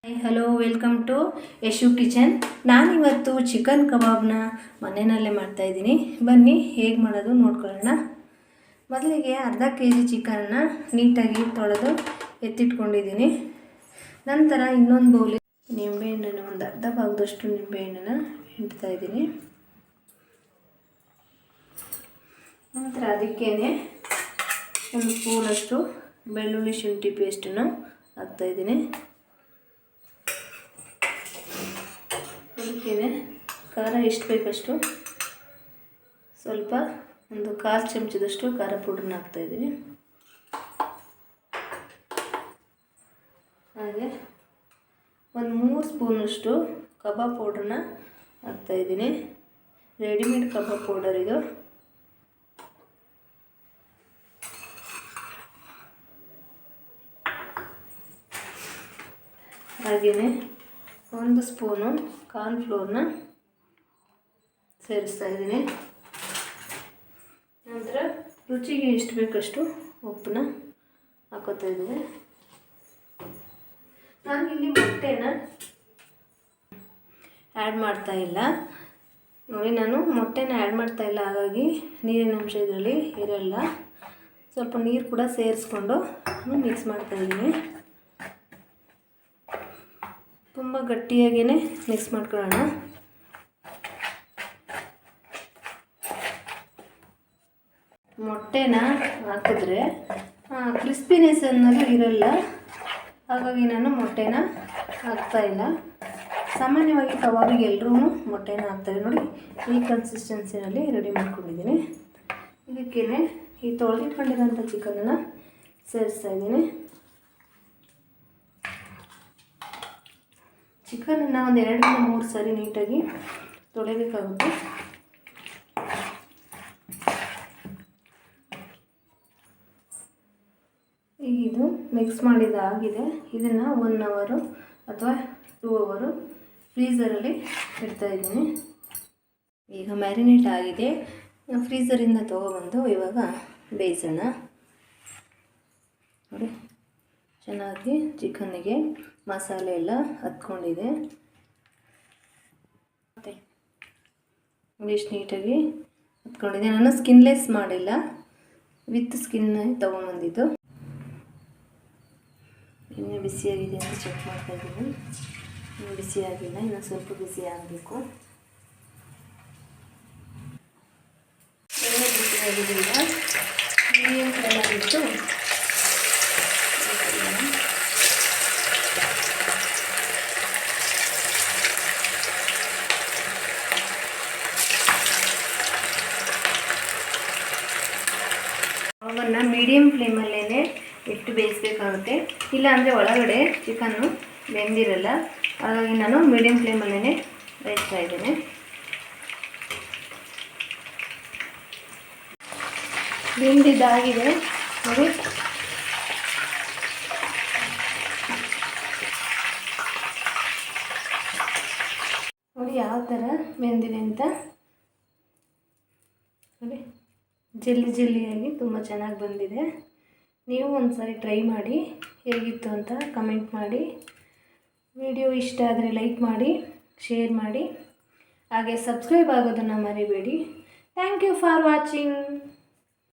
Hello, welcome to Yashu kitchen. ನಾನಿವತ್ತು chicken ಕಬಾಬ್ನ ಮನೆಯಲ್ಲೇ ಮಾಡ್ತಾಯಿದ್ದೀನಿ. ಬನ್ನಿ ಹೇಗೆ ಮಾಡೋದು ನೋಡ್ಕೊಳ್ಳೋಣ. ಮೊದಲಿಗೆ ಅರ್ಧ ಕೆಜಿ ಚಿಕನ್ನ ನೀಟಾಗಿ ತೊಳೆದು ಎತ್ತಿಟ್ಕೊಂಡಿದ್ದೀನಿ. ನಂತರ ಇನ್ನೊಂದು ಬೌಲಿಗೆ ನಿಂಬೆಹಣ್ಣನ್ನು ಒಂದು ಅರ್ಧ ಭಾಗದಷ್ಟು ನಿಂಬೆಹಣ್ಣನ್ನು ಇಡ್ತಾಯಿದ್ದೀನಿ. ನಂತರ ಅದಕ್ಕೇ ಒಂದು ಸ್ಪೂನಷ್ಟು ಬೆಳ್ಳುಳ್ಳಿ ಶುಂಠಿ ಪೇಸ್ಟನ್ನು ಹಾಕ್ತಾಯಿದ್ದೀನಿ. ಅದಕ್ಕೆ ಖಾರ ಎಷ್ಟು ಬೇಕಷ್ಟು ಸ್ವಲ್ಪ ಒಂದು 1/4 ಚಮಚದಷ್ಟು ಖಾರ ಪೌಡ್ರನ್ನ ಹಾಕ್ತಾಯಿದ್ದೀನಿ. ಹಾಗೆ ಒಂದು 3 ಸ್ಪೂನಷ್ಟು ಕಬಾಬ್ ಪೌಡ್ರನ್ನ ಹಾಕ್ತಾಯಿದ್ದೀನಿ. ರೆಡಿಮೇಡ್ ಕಬಾಬ್ ಪೌಡರ್ ಇದು. ಹಾಗೆಯೇ 1 ಸ್ಪೂನು ಕಾರ್ನ್ಫ್ಲೋರ್ನ ಸೇರಿಸ್ತಾ ಇದ್ದೀನಿ. ನಂತರ ರುಚಿಗೆ ಎಷ್ಟು ಬೇಕಷ್ಟು ಉಪ್ಪನ್ನ ಹಾಕೋತಾ ಇದ್ದೀನಿ. ನಾನಿಲ್ಲಿ ಮೊಟ್ಟೆನ ಆ್ಯಡ್ ಮಾಡ್ತಾ ಇಲ್ಲ ನೋಡಿ. ನಾನು ಮೊಟ್ಟೆನ ಆ್ಯಡ್ ಮಾಡ್ತಾ ಇಲ್ಲ, ಹಾಗಾಗಿ ನೀರಿನ ಅಂಶ ಇದರಲ್ಲಿ ಇರಲ್ಲ. ಸ್ವಲ್ಪ ನೀರು ಕೂಡ ಸೇರಿಸ್ಕೊಂಡು ಮಿಕ್ಸ್ ಮಾಡ್ತಾಯಿದ್ದೀನಿ. ತುಂಬ ಗಟ್ಟಿಯಾಗೇ ಮಿಕ್ಸ್ ಮಾಡ್ಕೊಳ್ಳೋಣ. ಮೊಟ್ಟೆನ ಹಾಕಿದ್ರೆ ಕ್ರಿಸ್ಪಿನೆಸ್ ಅನ್ನೋದು ಇರಲ್ಲ, ಹಾಗಾಗಿ ನಾನು ಮೊಟ್ಟೆನ ಹಾಕ್ತಾಯಿಲ್ಲ. ಸಾಮಾನ್ಯವಾಗಿ ಕಬಾಬಿಗೆ ಎಲ್ಲರೂ ಮೊಟ್ಟೆನ ಹಾಕ್ತಾರೆ ನೋಡಿ. ಈ ಕನ್ಸಿಸ್ಟೆನ್ಸಿನಲ್ಲಿ ರೆಡಿ ಮಾಡ್ಕೊಂಡಿದ್ದೀನಿ. ಇದಕ್ಕೇ ಈ ತೊಳೆದಿಟ್ಕೊಂಡಿರೋಂಥ ಚಿಕನನ್ನು ಸೇರಿಸ್ತಾ ಇದ್ದೀನಿ. ಚಿಕನನ್ನು ಒಂದು 2-3 ಸಾರಿ ನೀಟಾಗಿ ತೊಳೆಯಬೇಕಾಗುತ್ತೆ. ಈಗ ಇದು ಮಿಕ್ಸ್ ಮಾಡಿದ್ದಾಗಿದೆ. ಇದನ್ನು 1 ಅವರು ಅಥವಾ 2 ಅವರು ಫ್ರೀಝರಲ್ಲಿ ಇಡ್ತಾಯಿದ್ದೀನಿ. ಈಗ ಮ್ಯಾರಿನೇಟ್ ಆಗಿದೆ. ಫ್ರೀಝರಿಂದ ತೊಗೊಬಂದು ಇವಾಗ ಬೇಯಿಸೋಣ ನೋಡಿ. ಚೆನ್ನಾಗಿ ಚಿಕನ್ನಿಗೆ ಮಸಾಲೆ ಎಲ್ಲ ಹತ್ಕೊಂಡಿದೆ. ಮತ್ತು ಎಷ್ಟು ನೀಟಾಗಿ ಹತ್ಕೊಂಡಿದೆ. ನಾನು ಸ್ಕಿನ್ಲೆಸ್ ಮಾಡಿಲ್ಲ, ವಿತ್ ಸ್ಕಿನ್ ತೊಗೊಂಬಂದಿದ್ದು. ಇನ್ನೂ ಬಿಸಿಯಾಗಿದೆ ಅಂತ ಚೆಕ್ ಮಾಡ್ತಾಯಿದ್ದೀನಿ. ಇನ್ನೂ ಬಿಸಿಯಾಗಿಲ್ಲ, ಇನ್ನೂ ಸ್ವಲ್ಪ ಬಿಸಿ ಆಗಬೇಕು. ಎಣ್ಣೆ ಬಿಸಿಯಾಗಿದ್ದರಿಂದ ಮೀಡಿಯಮ್ ಫ್ಲೇಮಲ್ಲಿಟ್ಟು ಅವನ್ನ ಮೀಡಿಯಮ್ ಫ್ಲೇಮಲ್ಲೇ ಇಟ್ಟು ಬೇಯಿಸಬೇಕಾಗುತ್ತೆ. ಇಲ್ಲಾಂದರೆ ಒಳಗಡೆ ಚಿಕನ್ನು ಬೆಂದಿರಲ್ಲ, ಹಾಗಾಗಿ ನಾನು ಮೀಡಿಯಮ್ ಫ್ಲೇಮಲ್ಲೇ ಬೇಯಿಸ್ತಾ ಇದ್ದೇನೆ. ಬೆಂದಿದ್ದಾಗಿದೆ ನೋಡಿ. ನೋಡಿ ಯಾವ ಥರ ಬೆಂದಿದೆ ಅಂತ ನೋಡಿ. ಜಲ್ಲಿ ಜಲ್ಲಿಯಾಗಿ ತುಂಬ ಚೆನ್ನಾಗಿ ಬಂದಿದೆ. ನೀವು ಒಂದು ಸಾರಿ ಟ್ರೈ ಮಾಡಿ ಹೇಗಿತ್ತು ಅಂತ ಕಮೆಂಟ್ ಮಾಡಿ. ವಿಡಿಯೋ ಇಷ್ಟ ಆದರೆ ಲೈಕ್ ಮಾಡಿ, ಶೇರ್ ಮಾಡಿ, ಹಾಗೆ ಸಬ್ಸ್ಕ್ರೈಬ್ ಆಗೋದನ್ನು ಮರಿಬೇಡಿ. Thank you for watching.